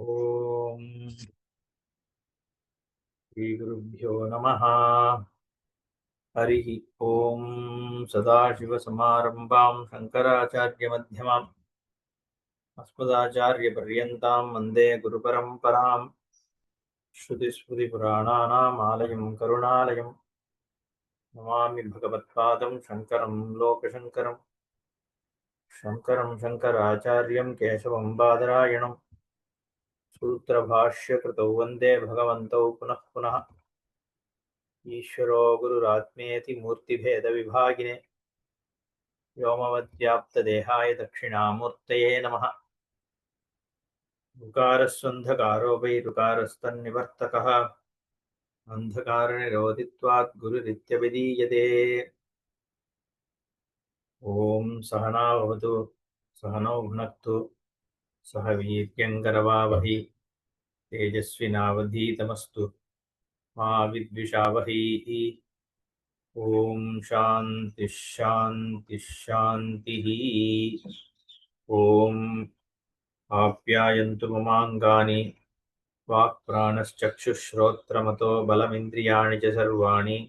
ஓம் ஸ்ரீ குருभ्यो நமः. ஹரிஹி ஓம். சதாசிவசமாரம்பாம் சங்கராச்சார்யமத்யமாம் அஸ்மதாச்சார்யபர்யந்தாம் வந்தே குருபரம்பராம். ஸ்ருதிஸ்மிருதிபுராணானாம் ஆலயம் கருணாலயம் நமாமி பகவத்பாதம் சங்கரம் லோகசங்கரம். சங்கரம் சங்கராச்சார்யம் கேசவம் பாதராயணம் சூத்திரபாஷ்யகிருதௌ வந்தே பகவந்தௌ புனः புனः. ईश्वरो गुरुरात्मेति मूर्तिभेदविभागिने व्योमवद्व्याप्तदेहाय दक्षिणामूर्तये नमः. ऋकारस्वन्धकारो वै ऋकारस्तन्निवर्तकः अन्धकारनिरोधित्वात् गुरुरित्यभिधीयते. ॐ सहना भवतु सहनौ भुनक्तु सह वीर्यङ्करवावहै तेजस्विनावधीतमस्तु मा विद्विषावहैः. ॐ शान्तिः शान्तिः शान्तिः. ॐ आप्यायन्तु ममाङ्गानि वाक्प्राणश्चक्षुश्रोत्रमतो बलमिन्द्रियाणि च सर्वाणि.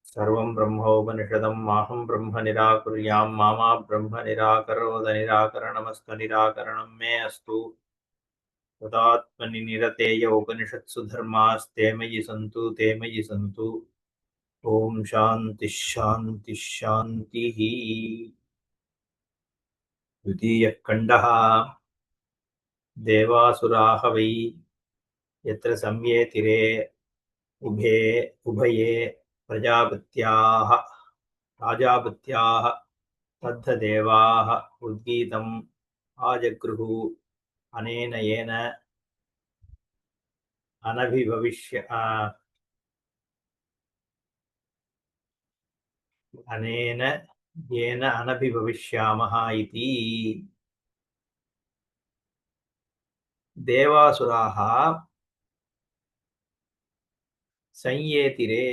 सर्वं ब्रह्मोपनिषदं माहं ब्रह्म निराकुर्यां मा ब्रह्म निराकरोद निराकरणमस्तु निराकरणं मे अस्तु. तदात्मनि निरतेय उपनिषत्सु धर्मास्ते मयि सन्तु ते मयि सन्तु. ॐ शान्तिः शान्तिः शान्तिः. द्वितीयः खण्डः. देवासुराः वै यत्र संयेतिरे उभये प्राजापत्याः तद्धदेवाः उद्गीतम् आजगृहुः अनेन येन अनभिभविष्यामः इति. देवासुराः संयेतिरे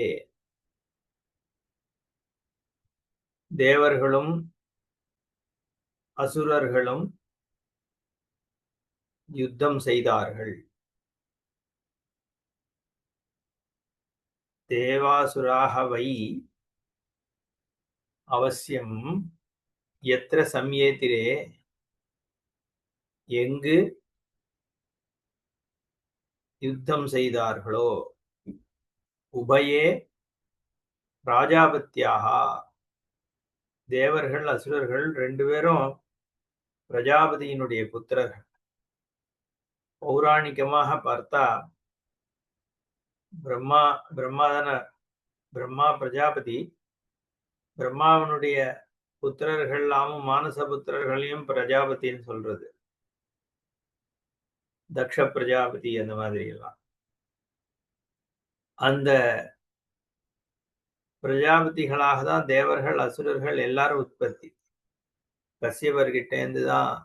தேவர்களும் அசுரர்களும் யுத்தம் செய்தார்கள். தேவாசுராः வை அவசியம் எத்திர சம்யேதிரே எங்கு யுத்தம் செய்தார்களோ உபயே பிராஜாபத்தியாக தேவர்கள் அசுரர்கள் ரெண்டு பேரும் பிரஜாபதியினுடைய புத்திரர்கள். பௌராணிகமாக பார்த்தா பிரம்மா பிரஜாபதி பிரம்மாவனுடைய புத்திரர்கள் எல்லாமும் மானச புத்திரர்களையும் பிரஜாபதின்னு சொல்றது. தக்ஷ பிரஜாபதி அந்த மாதிரி எல்லாம் அந்த பிரஜாபதிகளாக தான் தேவர்கள் அசுரர்கள் எல்லாரும் உற்பத்தி. கசியவர்கிட்ட இருந்துதான்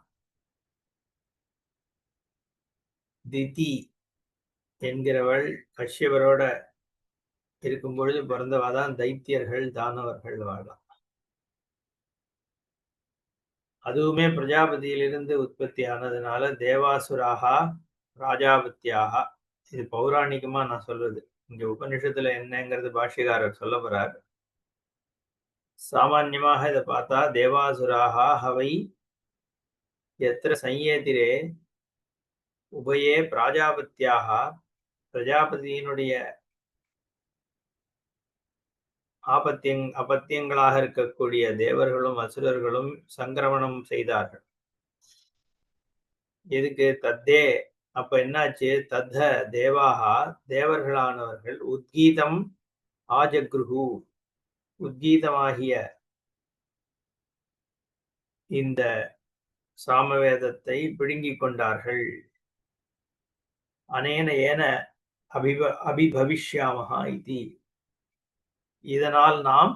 திதி என்கிறவள் கஷ்யவரோட இருக்கும் பொழுது பிறந்தவாதான் தைத்தியர்கள் தானவர்கள் வாழலாம். அதுவுமே பிரஜாபதியிலிருந்து உற்பத்தி ஆனதுனால தேவாசுராகா பிராஜாபத்தியாக. இது பௌராணிகமா நான் சொல்றது. இங்க உபனிஷத்துல என்னங்கிறது பாஷ்யக்காரர் சொல்ல போறார். சாமான்யமாக இதை பார்த்தா தேவாசுராகா ஹவை எத்திர சம்யேதிரே உபயே பிராஜாபத்தியாக பிரஜாபதியினுடைய அபத்தியங்களாக இருக்கக்கூடிய தேவர்களும் அசுரர்களும் சங்கிரமணம் செய்தார்கள். எதுக்கு? தத்தே அப்ப என்னாச்சு? தத்த தேவாகா தேவர்களானவர்கள் உத்கீதம் ஆஜக்ருஹு உத்கீதமாகிய இந்த சாமவேதத்தை பிடுங்கிக் கொண்டார்கள். அனேன ஏன அபிபவிஷ்யாமஹா இதி. இதனால் நாம்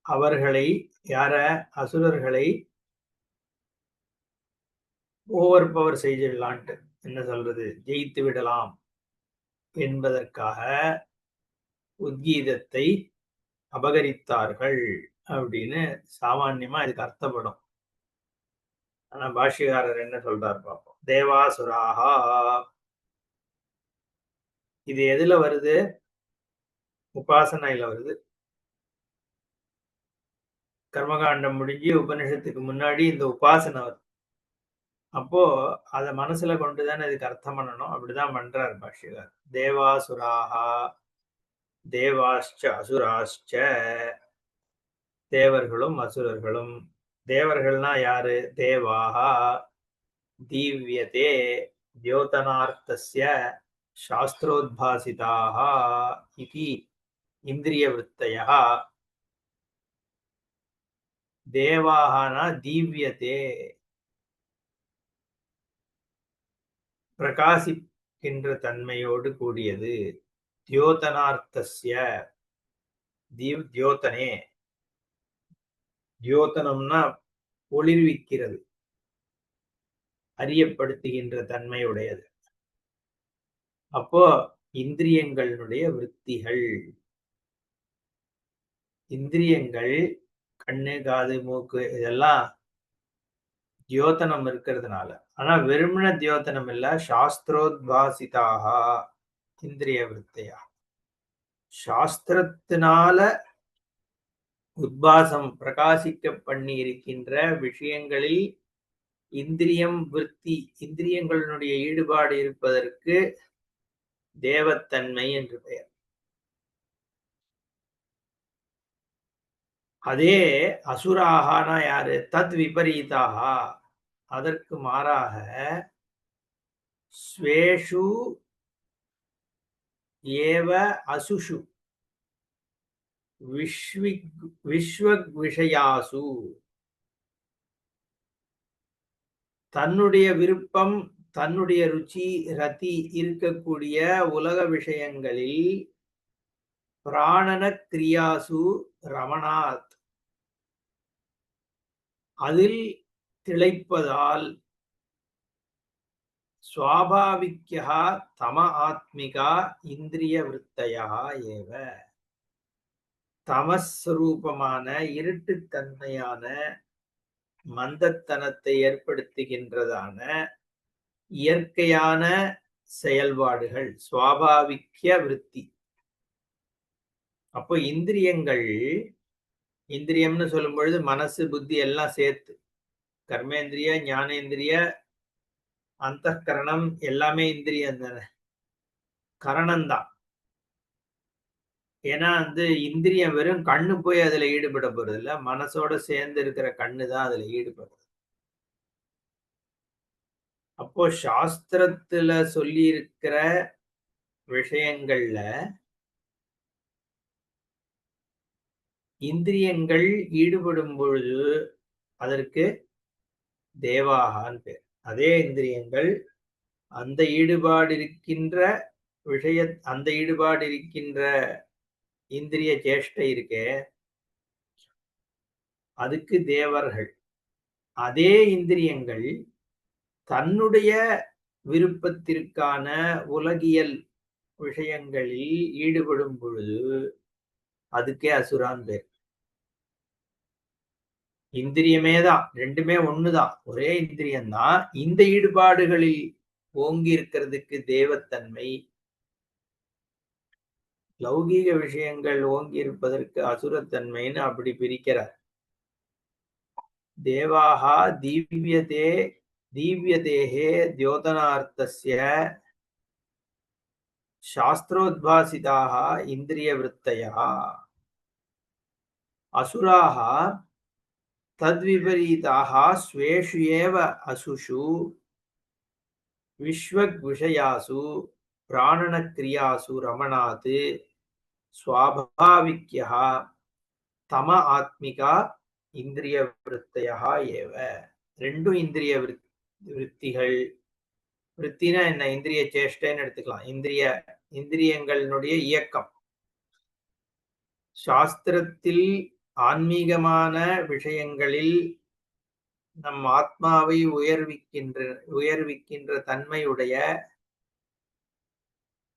அவர்களை அசுரர்களை ஓவர் பவர் செய்திடலான்ட்டு என்ன சொல்றது, ஜெயித்து விடலாம் என்பதற்காக உத்கீதத்தை அபகரித்தார்கள் அப்படின்னு சாமான்யமா இதுக்கு அர்த்தப்படும். ஆனா பாஷ்யக்காரர் என்ன சொல்றார் பார்ப்போம். தேவாசுராஹா, இது எதுல வருது? உபாசனையில வருது. கர்மகாண்டம் முடிஞ்சு உபனிஷத்துக்கு முன்னாடி இந்த உபாசனை வருது. அப்போ அத மனசுல கொண்டு தானே இதுக்கு அர்த்தம் பண்ணணும். அப்படிதான் பண்றார் பாஷ்யக்காரர். தேவாசுராஹா, தேவாஸ்ச அசுராஸ்ச, தேவர்களும் அசுரர்களும். தேவர்கள்னா யாரு? தேவாஹா தீவ்யதே द्योतनार्थस्य शास्त्रोद्भासिताः इति इन्द्रियवृत्तयः. தேவாகனா தீவ்யதே, பிரகாசிக்கின்ற தன்மையோடு கூடியது. தியோதனார்த்தஸ்ய, தியோதனே, தியோதனம்னா ஒளிர்விக்கிறது, அறியப்படுத்துகின்ற தன்மையுடையது. அப்போ இந்திரியங்களுடைய விருத்திகள், இந்திரியங்கள் கண்ணு, காது, மூக்கு இதெல்லாம் தியோதனம் இருக்கிறதுனால. ஆனா வெறுமன தியோதனம் இல்ல, சாஸ்திரோத்பாசிதாக இந்திரிய விருத்தியா. சாஸ்திரத்தினால உத்பாசம் பிரகாசிக்க பண்ணி இருக்கின்ற விஷயங்களில் இந்திரியம் விருத்தி, இந்திரியங்களுடைய ஈடுபாடு இருப்பதற்கு தேவத்தன்மை என்று பெயர். அதே அசுராகனா யாரு? தத் விபரீதாக, அதற்கு மாறாக ஸ்வேஷு ஏவ அசுஷு விஸ்வக் விஷயாசு, தன்னுடைய விருப்பம், தன்னுடைய ருச்சி ரதி இருக்கக்கூடிய உலக விஷயங்களில் பிராணன கிரியாசு ரமணாத், அதில் திளைப்பதால் ஸ்வாபாவிக்யா தம ஆத்மிகா இந்திரிய விருத்தயா ஏவ, தமஸ்ரூபமான இருட்டுத்தன்மையான மந்தத்தனத்தை ஏற்படுத்துகின்றதான இயற்கையான செயல்பாடுகள் சுவாபாவிக்ய விருத்தி. அப்போ இந்திரியங்கள், இந்திரியம்னு சொல்லும் பொழுது மனசு புத்தி எல்லாம் சேர்த்து, கர்மேந்திரிய ஞானேந்திரிய அந்தக்கரணம் எல்லாமே இந்திரியம் தானே, கரணம்தான். ஏன்னா இந்திரியம் வெறும் கண்ணு போய் அதுல ஈடுபட போறது இல்ல, மனசோட சேர்ந்து இருக்கிற கண்ணு தான் அதுல ஈடுபடுறது. அப்போ சாஸ்திரத்துல சொல்லி இருக்கிற விஷயங்கள்ல இந்திரியங்கள் ஈடுபடும் பொழுது அதற்கு தேவாகான்னு பேர். அதே இந்திரியங்கள் அந்த ஈடுபாடு இருக்கின்ற அந்த ஈடுபாடு இருக்கின்ற இந்திரிய சேஷ்டை இருக்கே, அதுக்கு தேவர்கள். அதே இந்திரியங்கள் தன்னுடைய விருப்பத்திற்கான உலகியல் விஷயங்களில் ஈடுபடும் பொழுது அதுக்கே அசுரான் பேர். இந்திரியமே தான், ரெண்டுமே ஒண்ணுதான், ஒரே இந்திரியம் தான். இந்த ஈடுபாடுகளில் ஓங்கி இருக்கிறதுக்கு தேவத்தன்மை, லௌகீக விஷயங்கள் ஓங்கி இருப்பதற்கு அசுரத்தன்மைன்னு அப்படி பிரிக்கிறார். தேவாகா தீவ்யதே தீவ்யதேஹே தியோதனார்த்தஸ்ய சாஸ்திரோத்பாசிதாக இந்திரிய விருத்தயா, அசுராக தத்விபரீதாக ஸ்வேஷு ஏவ அசுஷு விஸ்வக் விஷயாசு பிராணன கிரியாசு ரமணாத் ஸ்வாபாவிக்யா தம ஆத்மிகா இந்திரிய விருத்தயா ஏவ. ரெண்டும் இந்திரிய விருத்திகள். விருத்தினா என்ன? இந்திரிய சேஷ்டைன்னு எடுத்துக்கலாம். இந்திரியங்களுடைய இயக்கம். சாஸ்திரத்தில் ஆன்மீகமான விஷயங்களில் நம் ஆத்மாவை உயர்விக்கின்ற தன்மையுடைய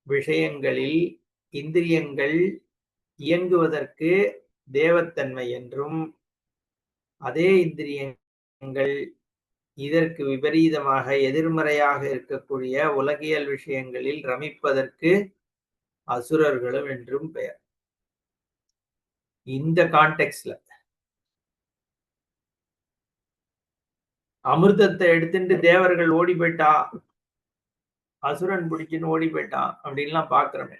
விஷயங்களில் இந்திரியங்கள் இயங்குவதற்கு தேவத்தன்மை என்றும், அதே இந்திரியங்கள் இதற்கு விபரீதமாக எதிர்மறையாக இருக்கக்கூடிய உலகியல் விஷயங்களில் ரமிப்பதற்கு அசுரர்களும் என்றும் பெயர். இந்த கான்டெக்ட்ல அமிர்தத்தை எடுத்துட்டு தேவர்கள் ஓடி போயிட்டா, அசுரன் பிடிச்சுன்னு ஓடி போயிட்டான் அப்படின்லாம் பாக்குறோமே,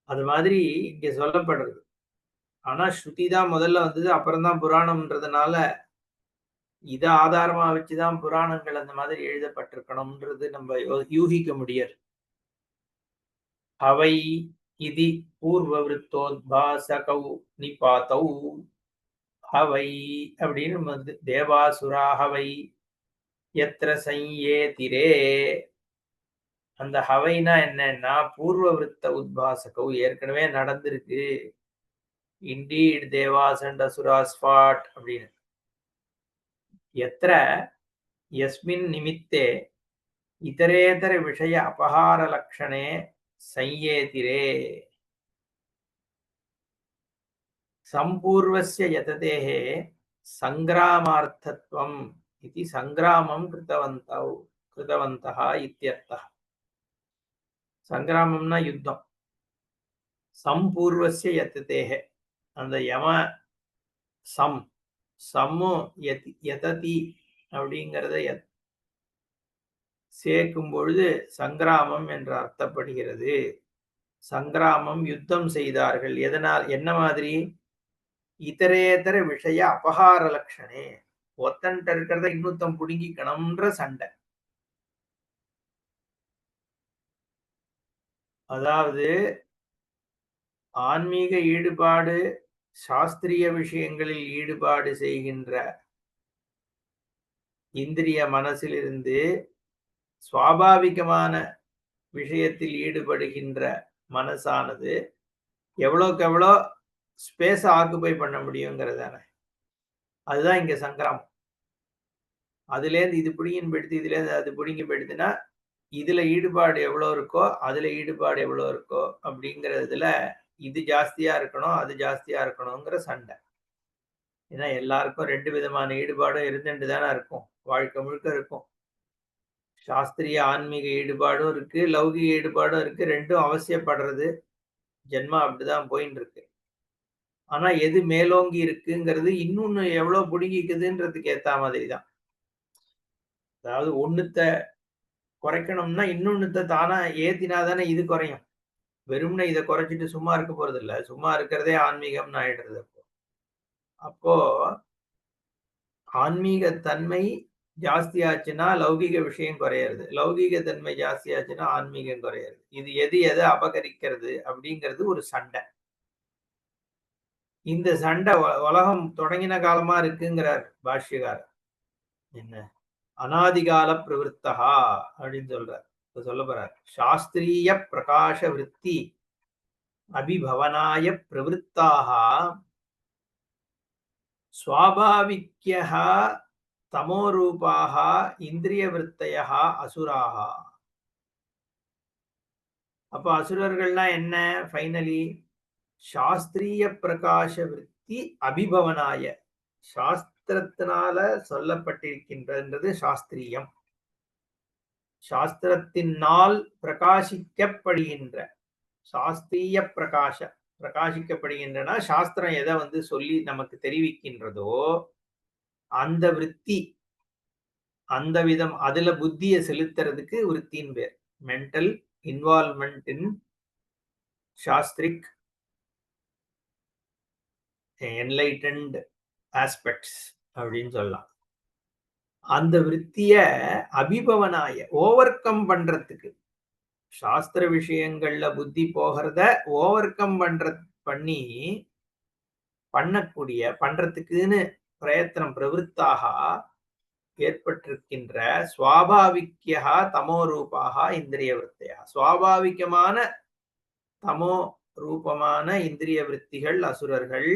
அது மாதிரி இங்க சொல்லப்படுறது. ஆனா ஸ்ருதி தான் முதல்ல வந்தது, அப்புறம் தான் புராணம்ன்றதுனால இதை ஆதாரமா வச்சுதான் புராணங்கள் அந்த மாதிரி எழுதப்பட்டிருக்கணும்ன்றது நம்ம யூகிக்க முடியாது. அவை இதி பூர்வவிருத்தோத்பாசகௌ நிபாதௌ ஹவை அப்படின்னு வந்து தேவாசுரா ஹவை எத்திர சையேதிரே. அந்த ஹவைனா என்னன்னா பூர்வ விருத்த உத்பாசகௌ, ஏற்கனவே நடந்திருக்கு. இண்டீட் தேவாஸ் அண்ட் அசுராஸ் ஃபாட் அப்படின்னு. எத்திர யஸ்மின் நிமித்தே இதரேதர விஷய அபஹார லக்ஷணே சையேதிரே சம்பூர்வஸ்ய யததேஹ சங்கிராமார்த்தத்வம் இதி சங்கிராமம் கிருதவந்தः இத்யர்த்தः. சங்கிராமம்னா யுத்தம். சம்பூர்வஸ்ய யததேஹ, அந்த யம சம்மு யததி அப்படிங்கிறத சேர்க்கும் பொழுது சங்கிராமம் என்று அர்த்தப்படுகிறது. சங்கிராமம், யுத்தம் செய்தார்கள். எதனால், என்ன மாதிரி? இதரேதர விஷய அபகார லட்சணே, ஒத்தன்ட்ட இருக்கிறத இன்னொருத்தம் புடுங்கிக்கணும்ன்ற சண்டை. அதாவது ஆன்மீக ஈடுபாடு, சாஸ்திரிய விஷயங்களில் ஈடுபாடு செய்கின்ற இந்திரிய மனசிலிருந்து சுவாபாவிகமான விஷயத்தில் ஈடுபடுகின்ற மனசானது எவ்வளோக்கு எவ்வளோ ஸ்பேஸ் ஆக்குபை பண்ண முடியுங்கிறதான, அதுதான் இங்க சங்கிராமம். அதுலேருந்து இது பிடிங்கின்னு போயிடுது, இதுலேருந்து அது பிடிங்கி போயிடுதுன்னா இதுல ஈடுபாடு எவ்வளோ இருக்கோ அதுல ஈடுபாடு எவ்வளோ இருக்கோ அப்படிங்கிறதுல இது ஜாஸ்தியா இருக்கணும் அது ஜாஸ்தியா இருக்கணுங்கிற சண்டை. ஏன்னா எல்லாருக்கும் ரெண்டு விதமான ஈடுபாடும் இருந்துட்டு தானே இருக்கும், வாழ்க்கை முழுக்க இருக்கும். சாஸ்திரிய ஆன்மீக ஈடுபாடும் இருக்கு, லௌகிக ஈடுபாடும் இருக்கு. ரெண்டும் அவசியப்படுறது. ஜென்மா அப்படிதான் போயின்னு இருக்கு. ஆனா எது மேலோங்கி இருக்குங்கிறது இன்னொன்னு எவ்வளவு பிடுங்கிக்குதுன்றதுக்கு ஏத்த மாதிரி தான். அதாவது ஒண்ணுத்த குறைக்கணும்னா இன்னொன்னுத்த தானா ஏத்தினா தானே இது குறையும். வெறும்னே இதை குறைச்சிட்டு சும்மா இருக்க போறது இல்ல. சும்மா இருக்கிறதே ஆன்மீகம்னு ஆயிடுறது. அப்போ ஆன்மீக தன்மை ஜாஸ்தி ஆச்சுன்னா லௌகிக விஷயம் குறையிறது, லௌகிக தன்மை ஜாஸ்தி ஆச்சுன்னா ஆன்மீகம் குறையிறது. இது எது எதை அபகரிக்கிறது அப்படிங்கிறது ஒரு சண்டை. இந்த சண்டை உலகம் தொடங்கின காலமா இருக்குங்கிறார் பாஷ்யகாரர். என்ன அநாதிகால பிரவருத்தகா அப்படின்னு சொல்றார். சொல்ல போறார், சாஸ்திரிய பிரகாஷ விருத்தி அபிபவனாய பிரவருத்தாக ஸ்வாபாவிக்யः தமோரூபாः இந்திரியவருத்தயः அசுராः. அப்ப அசுரர்கள்னா என்ன? ஃபைனலி சாஸ்திரிய பிரகாஷ விருத்தி அபிபவனாய, சாஸ்திரத்தினால சொல்லப்பட்டிருக்கின்றது சாஸ்திரியம். சாஸ்திரத்தினால் பிரகாசிக்கப்படுகின்ற சாஸ்திரிய பிரகாஷ, பிரகாசிக்கப்படுகின்றன சாஸ்திரம் எதை வந்து சொல்லி நமக்கு தெரிவிக்கின்றதோ அந்த விருத்தி, அந்த விதம் அதுல புத்தியை செலுத்துறதுக்கு விருத்தின் பேர். மென்டல் இன்வால்வ்மெண்ட் இன் சாஸ்திரிக் என்லைட்டன்ட் ஆஸ்பெக்ட்ஸ் அப்படின்னு சொல்லலாம். அந்த விருத்திய அபிபவனாய ஓவர் கம் பண்றதுக்கு, சாஸ்திர விஷயங்கள்ல புத்தி போகிறத ஓவர் கம் பண்ணி பண்ணக்கூடிய பண்றதுக்குன்னு பிரயத்தனம் பிரவருத்தாக ஏற்பட்டிருக்கின்ற சுவாபாவிக்கியா தமோ ரூபாக இந்திரிய விருத்தியா, சுவாபாவிகமான தமோ ரூபமான இந்திரிய விருத்திகள் அசுரர்கள்.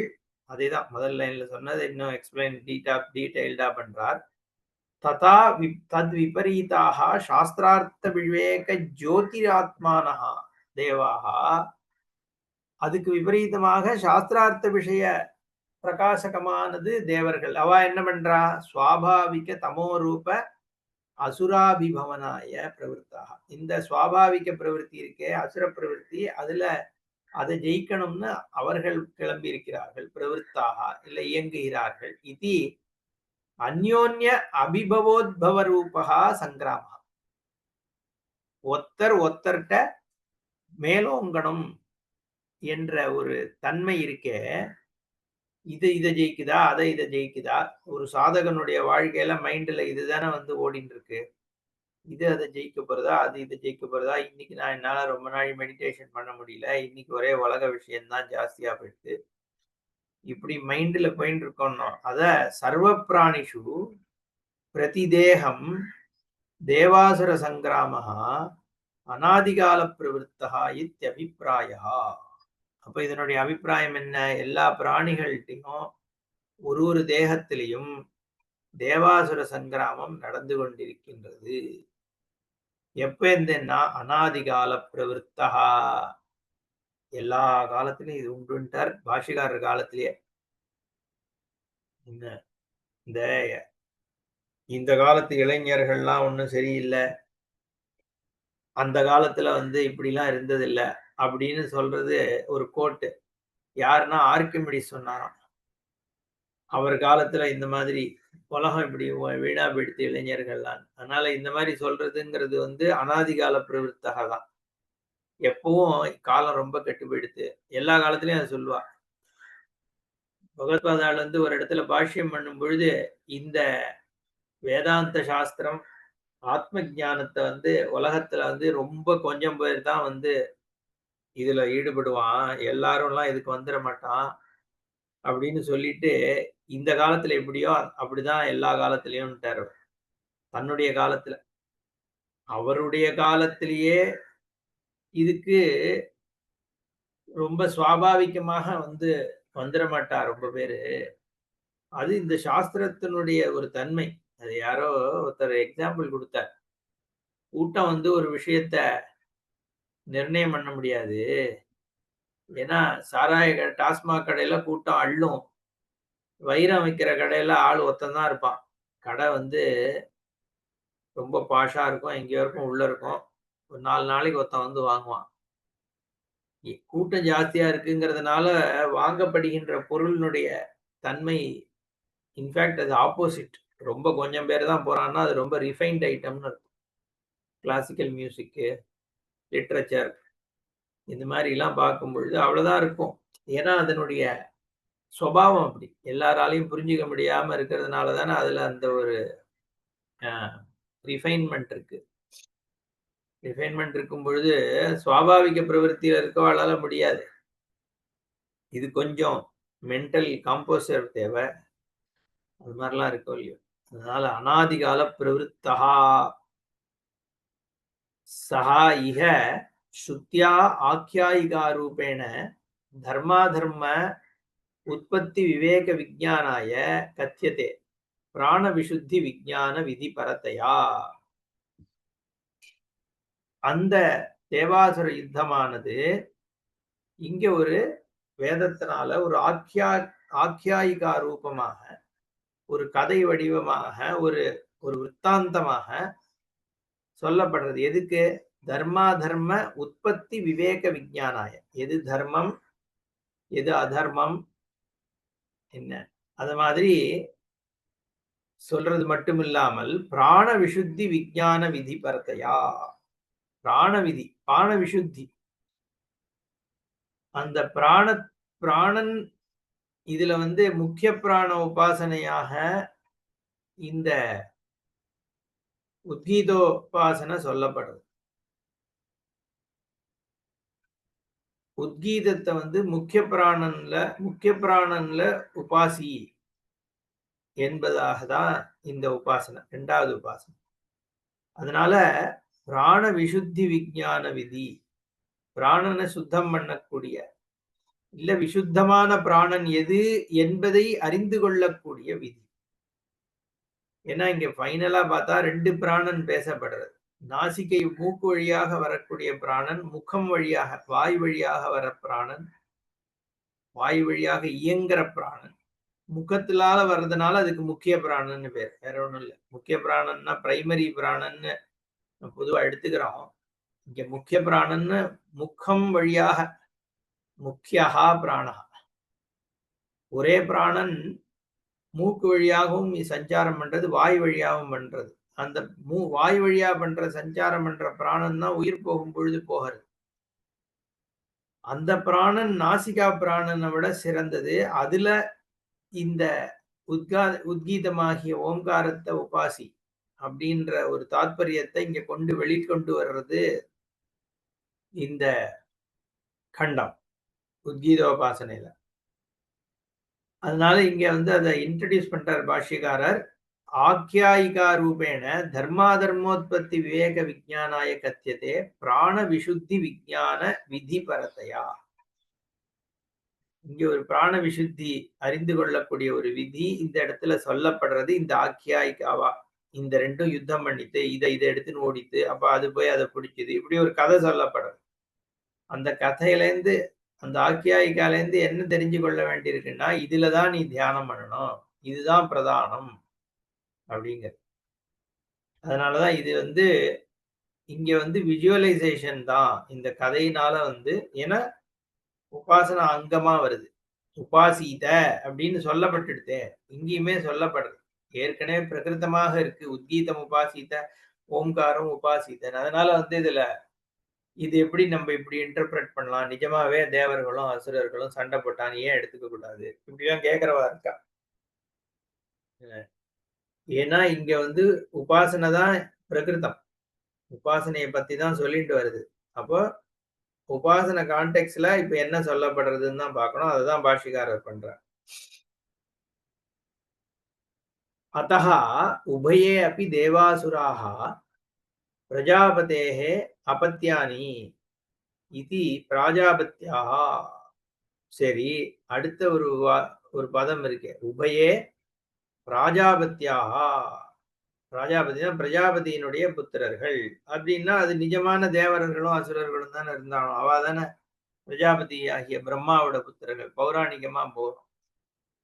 அதேதான் முதல் லைன்ல சொன்னது இன்னும் எக்ஸ்பிளைன் டீடைல்டா பண்றார். ததா தத் விபரீதாக சாஸ்திரார்த்த விவேக ஜோதிராத்மானஹ தேவாக, அதுக்கு விபரீதமாக சாஸ்திரார்த்த விஷய பிரகாசகமானது தேவர்கள். அவ என்ன பண்றா? சுவாபாவிக தமோரூப அசுராபிபவனாய பிரவருத்தாக. இந்த சுவாபாவிக பிரவருத்தி இருக்கே, அசுர பிரவருத்தி, அதுல அதை ஜெயிக்கணும்னு அவர்கள் கிளம்பி இருக்கிறார்கள். பிரவருத்தாக இல்ல இயங்குகிறார்கள். இது அந்யோன்ய அபிபவோத்பவ ரூபா சங்கிராம. ஒத்தர் ஒத்தர்கிட்ட மேலோங்கணும் என்ற ஒரு தன்மை இருக்கே, இதை ஜெயிக்குதா, இதை ஜெயிக்குதா? ஒரு சாதகனுடைய வாழ்க்கையில மைண்ட்ல இதுதானே வந்து ஓடிட்டு இருக்கு. அதை ஜெயிக்க போறதா, இதை ஜெயிக்க போறதா? இன்னைக்கு நான் என்னால ரொம்ப நாள் மெடிடேஷன் பண்ண முடியல, இன்னைக்கு ஒரே உலக விஷயம்தான் ஜாஸ்தியா போயிடுது, இப்படி மைண்ட்ல போயிட்டு இருக்கோம். அத சர்வ பிராணிஷு பிரதிதேகம் தேவாசுர சங்கிராமஹா அநாதிகால பிரவருத்தா இத்தியபிப்பிராயா. அப்ப இதனுடைய அபிப்பிராயம் என்ன? எல்லா பிராணிகள்கிட்டையும் ஒரு தேகத்திலையும் தேவாசுர சங்கிராமம் நடந்து கொண்டிருக்கின்றது. எப்ப இருந்தேன்னா அநாதிகால பிரவருத்தா, எல்லா காலத்திலையும் இது உண்டுன்ட்டார் பாஷிகாரர் காலத்திலேயே. இந்த இந்த காலத்து இளைஞர்கள்லாம் ஒன்றும் சரியில்லை, அந்த காலத்துல வந்து இப்படிலாம் இருந்ததில்லை அப்படின்னு சொல்றது ஒரு கோட்டு. யாருன்னா ஆர்கிமிடிஸ் சொன்னாராம். அவர் காலத்துல இந்த மாதிரி உலகம் இப்படி வீணா போயிடுத்து இளைஞர்கள்லாம். அதனால இந்த மாதிரி சொல்றதுங்கிறது வந்து அனாதிகால பிரவருத்தாக தான். எப்பவும் காலம் ரொம்ப கெட்டு போயிடுத்து. எல்லா காலத்திலயும் அதை சொல்லுவா. பகவத்பாதாள் வந்து ஒரு இடத்துல பாஷ்யம் பண்ணும் பொழுது இந்த வேதாந்த சாஸ்திரம் ஆத்ம ஞானத்தை வந்து உலகத்துல வந்து ரொம்ப கொஞ்சம் பேர் தான் வந்து இதுல ஈடுபடுவான், எல்லாரும்லாம் இதுக்கு வந்துட மாட்டான் அப்படின்னு சொல்லிட்டு, இந்த காலத்துல எப்படியோ அப்படிதான் எல்லா காலத்திலயும் தன்னுடைய காலத்துல. அவருடைய காலத்திலேயே இதுக்கு ரொம்ப சுவாபாவிகமாக வந்து வந்துட மாட்டா ரொம்ப பேரு. அது இந்த சாஸ்திரத்தினுடைய ஒரு தன்மை. அது யாரோ ஒருத்தர் எக்ஸாம்பிள் கொடுத்தார். கூட்டம் வந்து ஒரு விஷயத்த நிர்ணயம் பண்ண முடியாது. ஏன்னா டாஸ்மாக் கடையில கூட்டம் அள்ளும், வைரம் விற்கிற கடையில ஆள் ஒருத்தன் தான் இருப்பான். கடை வந்து ரொம்ப பாஷா இருக்கும், எங்கேயோ இருக்கும், உள்ள இருக்கும். ஒரு 4 நாளைக்கு ஒருத்தன் வந்து வாங்குவான். கூட்டம் ஜாஸ்தியா இருக்குங்கிறதுனால வாங்கப்படுகின்ற பொருளினுடைய தன்மை இன்ஃபேக்ட் அது ஆப்போசிட். ரொம்ப கொஞ்சம் பேர் தான் போறான்னா அது ரொம்ப ரிஃபைன்ட் ஐட்டம்னு இருக்கும். கிளாசிக்கல் மியூசிக்கு, லிட்ரேச்சர் இந்த மாதிரி எல்லாம் பார்க்கும் பொழுது அவ்வளவுதான் இருக்கும். ஏன்னா அதனுடைய சுபாவம் அப்படி. எல்லாராலையும் புரிஞ்சுக்க முடியாம இருக்கிறதுனால தானே அதுல அந்த ஒரு ரிஃபைன்மெண்ட் இருக்கு. ரிஃபைன்மெண்ட் இருக்கும் பொழுது சுவாபாவிக பிரவருத்தியில இருக்கவாளால முடியாது. இது கொஞ்சம் மென்டல் காம்போசர் தேவை. அது மாதிரிலாம் இருக்கும் இல்லையோ. அதனால அநாதிகால பிரவருத்தா சஹா இஹ ஸ்ருத்யா ஆக்கியாயிகா ரூபேண தர்மாதர்ம உற்பத்தி விவேக விஜானாய கத்தியதே பிராண விசுத்தி விஜான விதி பரத்தையா. அந்த தேவாசுர யுத்தமானது இங்க ஒரு வேதத்தினால ஒரு ஆக்கியாயிகா ரூபமாக, ஒரு கதை வடிவமாக, ஒரு ஒரு விற்த்தாந்தமாக சொல்லப்படுறது. எதுக்கு? தர்மாதர்ம உற்பத்தி விவேக விஜானாய. எது தர்மம், எது அதர்மம், என்ன அது மாதிரி சொல்றது மட்டும் இல்லாமல் பிராண விசுத்தி விஜான விதி பரத்தையா. பிராண விதி, பிராண விசுத்தி, அந்த பிராணன் இதுல வந்து முக்கிய பிராண உபாசனையாக இந்த உத்கீதோபாசனை சொல்லப்படுது. உத்கீதத்தை வந்து முக்கிய பிராணன்ல உபாசி என்பதாக தான் இந்த உபாசனை, இரண்டாவது உபாசனை. அதனால பிராண விசுத்தி விஜான விதி, பிராணனை சுத்தம் பண்ணக்கூடிய இல்ல விசுத்தமான பிராணன் எது என்பதை அறிந்து கொள்ளக்கூடிய விதி. ஏன்னா இங்க ஃபைனலா பார்த்தா 2 பிராணன் பேசப்படுறது. நாசிகை மூக்கு வழியாக வரக்கூடிய பிராணன், முகம் வழியாக வாய் வழியாக வர பிராணன், வாய் வழியாக இயங்குற பிராணன். முகத்திலால வர்றதுனால அதுக்கு முக்கிய பிராணன்னு பேர். வேற ஒண்ணும் இல்ல. முக்கிய பிராணன்னா பிரைமரி பிராணன்னு பொதுவா எடுத்துக்கிறோம். இங்க முக்கிய பிராணன்னு முக்கம் வழியாக முக்கியஹா பிராணஹ. ஒரே பிராணன் மூக்கு வழியாகவும் சஞ்சாரம் பண்றது, வாய் வழியாகவும் பண்றது. அந்த வாய் வழியா பண்ற சஞ்சாரம் பண்ற பிராணன் தான் உயிர் போகும் பொழுது போகிறது. அந்த பிராணன் நாசிகா பிராணனை விட சிறந்தது. அதுல இந்த உத்கீதமாகிய ஓம்காரத்தை உபாசி அப்படின்ற ஒரு தாத்பரியத்தை இங்க வெளிக்கொண்டு வர்றது இந்த கண்டம் உத்கீதோபாசனையில. அதனால இங்க அதை இன்ட்ரடியூஸ் பண்றார் பாஷ்யக்காரர். ஆக்யாயிகா ரூபேண தர்மாதர்மோத்பத்தி விவேக விஜானாய கத்தியதே பிராண விசுத்தி விஜான விதி பரத்தையா. இங்க ஒரு பிராண விசுத்தி அறிந்து கொள்ளக்கூடிய ஒரு விதி இந்த இடத்துல சொல்லப்படுறது இந்த ஆக்கியாயிக்காவா. இந்த ரெண்டும் யுத்தம் பண்ணிட்டு இதை எடுத்துன்னு ஓடித்து, அப்ப அது போய் அதை பிடிக்குது, இப்படி ஒரு கதை சொல்லப்படுறது. அந்த கதையிலேருந்து அந்த ஆக்கியாயிக்காலேருந்து என்ன தெரிஞ்சு கொள்ள வேண்டியிருக்குன்னா, இதுலதான் நீ தியானம் பண்ணணும், இதுதான் பிரதானம் அப்படிங்கிறது. அதனாலதான் இது இங்க விஜுவலைசேஷன் தான் இந்த கதையினால ஏன்னா உபாசனா அங்கமா வருது. உபாசீத அப்படின்னு சொல்லப்பட்டுடுதே, இங்கேயுமே சொல்லப்படுது. ஏற்கனவே பிரகிருத்தமாக இருக்கு உத்கீதம் உபாசீத, ஓம்காரம் உபாசீதன். அதனால இதுல இது எப்படி நம்ம இப்படி இன்டர்பிரட் பண்ணலாம், நிஜமாவே தேவர்களும் அசுரர்களும் சண்டை போட்டான்னு ஏன் எடுத்துக்க கூடாது, இப்படிலாம் கேட்கிறவா இருக்கா. ஏன்னா இங்க உபாசனை தான் பிரகிருதம், உபாசனையை பத்தி தான் சொல்லிட்டு வருது. அப்போ உபாசன கான்டெக்ட்ல இப்ப என்ன சொல்லப்படுறதுன்னு தான் பார்க்கணும். அதுதான் பாஷ்யக்காரர் பண்றார். अतः उभये अपि देवासुराः प्रजापतेः अपत्यानि इति प्राजापत्याः. சரி, அடுத்த ஒரு பதம் இருக்கு. உபயே பிராஜாபத்தியாக. பிராஜாபதினா பிரஜாபதியினுடைய புத்திரர்கள் அப்படின்னா அது நிஜமான தேவர்களும் அசுரர்களும் தானே இருந்தாலும். அவ தானே பிரஜாபதி ஆகிய பிரம்மாவோட புத்திரர்கள். பௌராணிகமா போறோம்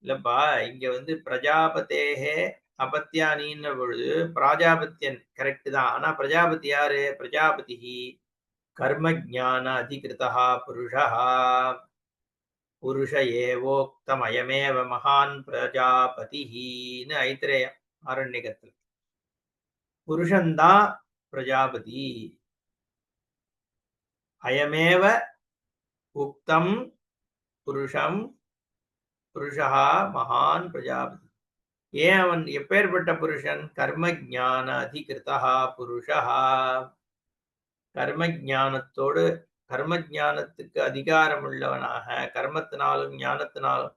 இல்லப்பா. இங்க பிரஜாபதேகே அபத்தியானின்ன பொழுது பிராஜாபத்தியன் கரெக்ட் தான். ஆனா பிரஜாபதி யாரு? பிரஜாபதி கர்ம ஜான அதிகிருதா புருஷா. புருஷ ஏவோக்தமயமேவ மகான் பிரஜாபதின்னு ஐத்திரேயம் ஆரண்யகத்துல. புருஷன்தான் பிரஜாபதி. அயமேவ உக்தம் புருஷம் புருஷா மகான் பிரஜாபதி. ஏன் அவன் எப்பேற்பட்ட புருஷன்? கர்ம ஜான அதிகிருதா புருஷா. கர்ம ஜானத்தோடு கர்ம ஜானத்துக்கு அதிகாரம் உள்ளவனாக, கர்மத்தினாலும் ஞானத்தினாலும்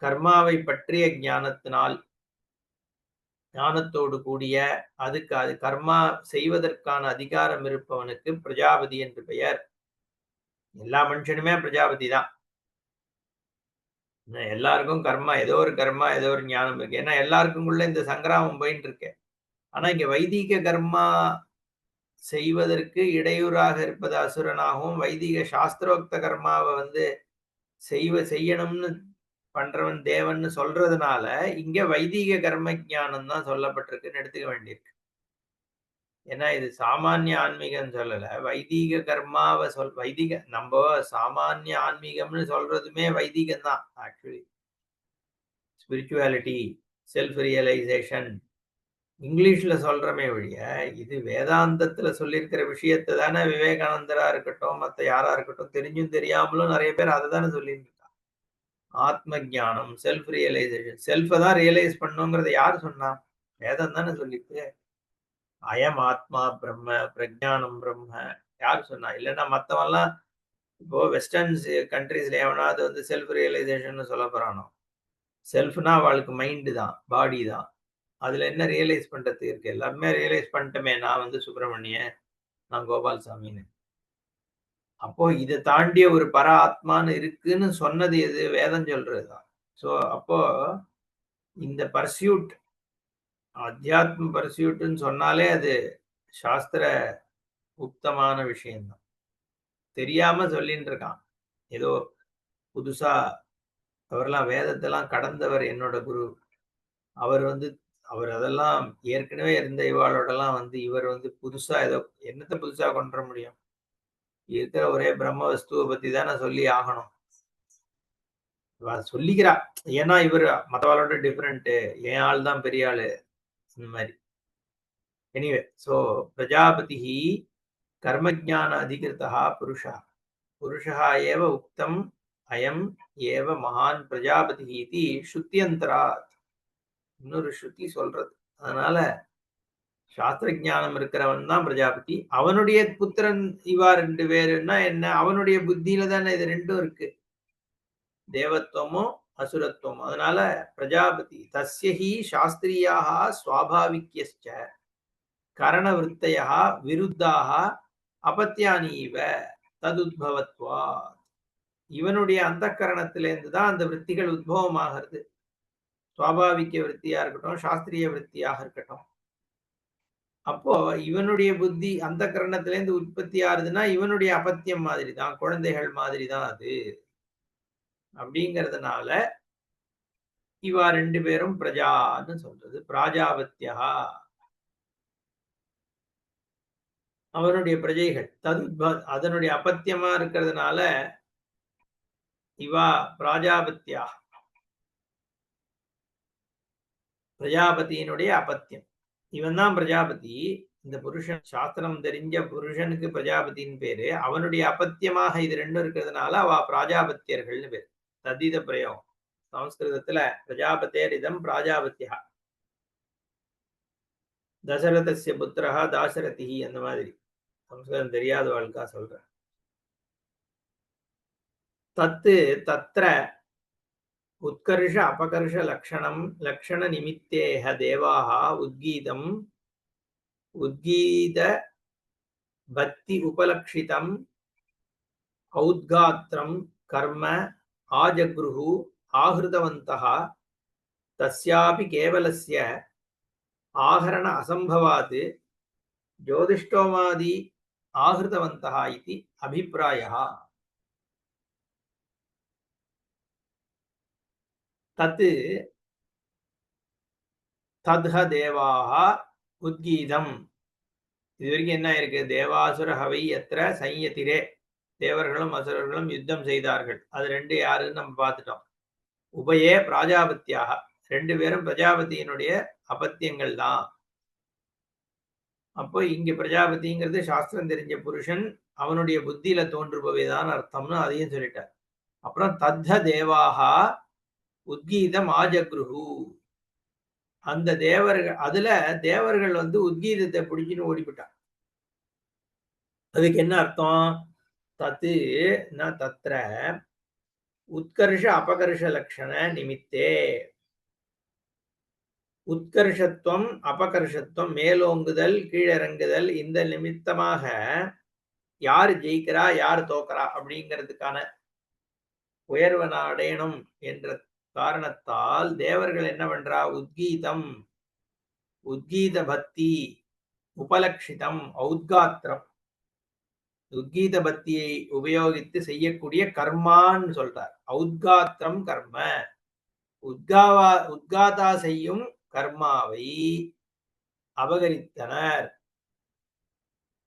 கர்மாவை பற்றிய ஞானத்தோடு கூடிய அது கர்மா செய்வதற்கான அதிகாரம் இருப்பவனுக்கு பிரஜாபதி என்று பெயர். எல்லா மனுஷனுமே பிரஜாபதி தான். எல்லாருக்கும் கர்மா ஏதோ ஒரு ஞானம் இருக்கு. ஏன்னா எல்லாருக்கும் உள்ள இந்த சங்கிராமம் போயிட்டு இருக்கு. ஆனா இங்க வைதிக கர்மா செய்வதற்கு இடையூறாக இருப்பது அசுரனாகவும், வைதிக சாஸ்திரோக்த கர்மாவை செய்யணும்னு பண்றவன் தேவன்னு சொல்றதுனால இங்க வைதிக கர்ம ஞானம் தான் சொல்லப்பட்டிருக்குன்னு எடுத்துக்க வேண்டியிருக்கு. ஏன்னா இது சாமானிய ஆன்மீகம் சொல்லல. வைதிக கர்மாவை நம்ம சாமானிய ஆன்மீகம்னு சொல்றதுமே வைதிகம் தான். ஆக்சுவலி ஸ்பிரிச்சுவாலிட்டி, செல்ஃப் ரியலைசேஷன் இங்கிலீஷ்ல சொல்றமே ஒழிய இது வேதாந்தத்துல சொல்லியிருக்கிற விஷயத்தை தானே விவேகானந்தரா இருக்கட்டும், மத்த யாரா இருக்கட்டும் தெரிஞ்சும் தெரியாமலும் நிறைய பேர் அதை தானே சொல்லிட்டு இருக்காங்க. ஆத்ம ஞானம், செல்ஃப் ரியலைசேஷன், செல்ஃபை தான் ரியலைஸ் பண்ணுங்கிறத யாரு சொன்னா? வேதம் தானே சொல்லிட்டு. அயம் ஆத்மா பிரம்ம பிரஜானம் பிரம்ம யாரு சொன்னா? இல்லைன்னா மத்தவெல்லாம் இப்போ வெஸ்டர்ன் கண்ட்ரீஸ்ல எவனாவது செல்ஃப் ரியலைசேஷன் சொல்ல போறானோ? செல்ஃப்னா அவளுக்கு மைண்டு தான், பாடி தான். அதுல என்ன ரியலைஸ் பண்றது இருக்கு? எல்லாருமே ரியலைஸ் பண்ணிட்டோமே, நான் சுப்பிரமணியன், நான் கோபால்சாமின்னு. அப்போ இதை தாண்டிய ஒரு பர ஆத்மான்னு இருக்குன்னு சொன்னது எது? வேதம் சொல்றதுதான். சோ அப்போ இந்த பர்சியூட், அத்தியாத்ம பர்சியூட்னு சொன்னாலே அது சாஸ்திர உக்தமான விஷயம்தான். தெரியாம சொல்லிட்டு இருக்கான். ஏதோ புதுசா அவரெல்லாம் வேதத்தெல்லாம் கடந்தவர் என்னோட குரு. அவர் அவர் அதெல்லாம் ஏற்கனவே இருந்த இவாளோடலாம் இவர் புதுசா ஏதோ என்னத்த புதுசா கொண்டு வர முடியும்? இருக்கிற ஒரே பிரம்ம வஸ்துவ பத்தி தானே சொல்லி ஆகணும். இவ சொல்லிக்கிறா. ஏன்னா இவரு மத்தவாளோட டிஃபரெண்ட். என் ஆள் தான் பெரிய ஆளு. இந்த மாரி. எனிவே, பிரஜாபதிஹி கர்மஜ்ஞான அதிகிருதः புருஷः. புருஷः ஏவ உக்தம் அயம் ஏவ மகான் பிரஜாபதிஹி இதி ஸ்ருத்யந்தராத். இன்னொரு ஸ்ருதி சொல்றது. அதனால சாஸ்திர ஞானம் இருக்கிறவன் தான் பிரஜாபதி. அவனுடைய புத்திரன் இவா 2 பேருன்னா என்ன? அவனுடைய புத்தியில தானே இது 2ம் இருக்கு. தேவத்துவமோ அசுரத்துவம். அதனால பிரஜாபதி தஸ்யஹி சாஸ்திரியாக ஸ்வாபாவிக்யஸ்ச கரணவிருத்தயः விருத்தாः அபத்யானி இவ ததுத்பவத்வா. இவனுடைய அந்தக்கரணத்திலிருந்து தான் அந்த விருத்திகள் உத்பவமாகிறது. சுவாபாவிக்க விருத்தியா இருக்கட்டும், சாஸ்திரிய விருத்தியாக இருக்கட்டும். அப்போ இவனுடைய புத்தி அந்த கரணத்திலேருந்து உற்பத்தி ஆகுதுன்னா இவனுடைய அபத்தியம் மாதிரி தான், குழந்தைகள் மாதிரி தான் அது. அப்படிங்கிறதுனால இவா 2 பேரும் பிரஜான்னு சொல்றது. பிராஜாபத்தியா அவனுடைய பிரஜைகள். அதனுடைய அபத்தியமா இருக்கிறதுனால இவா பிராஜாபத்தியா பிரஜாபதியினுடைய அபத்தியம். இவன் தான் பிரஜாபதி. இந்த புருஷன் சாஸ்திரம் தெரிஞ்ச புருஷனுக்கு பிரஜாபதியின் பேரு. அவனுடைய அபத்தியமாக இது 2ம் இருக்கிறதுனால அவ பிராஜாபத்தியர்கள்னு பேரு. தத்தித பிரயோகம். சம்ஸ்கிருதத்துல பிரஜாபதேரிதம் பிராஜாபத்தியா. தசரதஸ்ய புத்திரஹா தாசரதிஹி அந்த மாதிரி. சம்ஸ்கிருதம் தெரியாதவாளுக்கா சொல்றேன். தத்து தத்ர உத்கர்ஷ அபகர்ஷ லக்ஷணம் லக்ஷண நிமித்தேஹ தேவாः உத்கீதம் உத்கீத பக்தி உபலக்ஷிதம் ஔத்காத்ரம் கர்ம ஆஜக்ருஹு ஆஹ்ருதவந்தः தஸ்யாபி கேவலஸ்ய ஆஹரண அசம்பவாத் ஜோதிஷ்டோமாதி ஆஹ்ருதவந்தः இதி அபிப்ராயः. தத் தத்ஹ தேவாः உத்கீதம். இது வரைக்கும் என்ன இருக்கு? தேவாசுர ஹவை எத்திர சையதிரே. தேவர்களும் அசுரர்களும் யுத்தம் செய்தார்கள். அது 2 யாருன்னு நம்ம பார்த்துட்டோம். உபயே பிராஜாபத்தியாக 2 பேரும் பிரஜாபதியினுடைய அபத்தியங்கள் தான். அப்போ இங்க பிரஜாபதிங்கிறது சாஸ்திரம் தெரிஞ்ச புருஷன், அவனுடைய புத்தியில தோன்றுபவைதான் அர்த்தம்னு அதையும் சொல்லிட்டார். அப்புறம் தத்த தேவாக உத்கீதம் ஆஜக்ருஹு. அந்த தேவர்கள் அதுல தேவர்கள் உத்கீதத்தை பிடிச்சின்னு ஓடிவிட்டான். அதுக்கு என்ன அர்த்தம்? தத்து ந தத்ர உத்கர்ஷ அபகர்ஷ லட்சண நிமித்தே. உத்கர்ஷத்துவம் அபகர்ஷத்துவம், மேலோங்குதல் கீழிறங்குதல், இந்த நிமித்தமாக யார் ஜெயிக்கிறா யார் தோக்கிறா அப்படிங்கிறதுக்கான உயர்வன அடையணும் என்ற காரணத்தால் தேவர்கள் என்ன பண்றா? உத்கீதம் உத்கீத பக்தி உபலக்ஷிதம் ஔத்காத்திரம். உத்கீத பக்தியை உபயோகித்து செய்யக்கூடிய கர்மான்னு சொல்றார். ஔத்காத்திரம் கர்ம. உத்காதா செய்யும் கர்மாவை அபகரித்தனர்.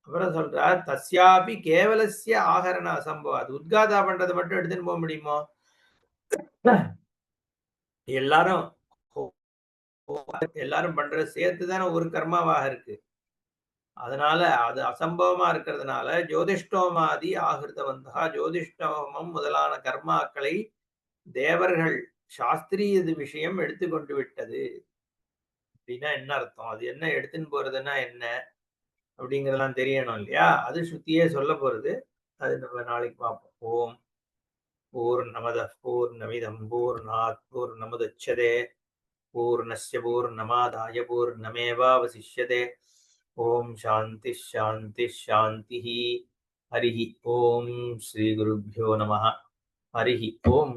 அப்புறம் சொல்றார் தஸ்யாபி கேவலஸ்ய ஆகரண அசம்பவாது. உத்காதா பண்றதை மட்டும் எடுத்துன்னு போக முடியுமோ? எல்லாரும் எல்லாரும் பண்றது சேர்த்துதானே ஒரு கர்மாவாக இருக்கு. அதனால அது அசம்பவமா இருக்கிறதுனால ஜோதிஷ்டோமாதி ஆகிருதவந்தா. ஜோதிஷ்டோமம் முதலான கர்மாக்களை தேவர்கள் சாஸ்திரிய விஷயம் எடுத்துக்கொண்டு விட்டது. அப்படின்னா என்ன அர்த்தம்? அது என்ன எடுத்துன்னு போறதுன்னா என்ன அப்படிங்கறதெல்லாம் தெரியணும் இல்லையா? அது ஸ்ருதியே சொல்ல போறது. அது நம்ம நாளைக்கு பார்ப்போம். ஓம் பூர்ணமதః பூர்ணமிதம் பூர்ணாத் பூர்ணமுதச்யதே பூர்ணஸ்ய பூர்ணமாதாய பூர்ணமேவாவசிஷ்யதே. ஓம் சாந்தி ஷாந்தி ஷாந்தி. ஹரிஹி ஓம். ஸ்ரீ குருभ्यो நமः. ஹரிஹி ஓம்.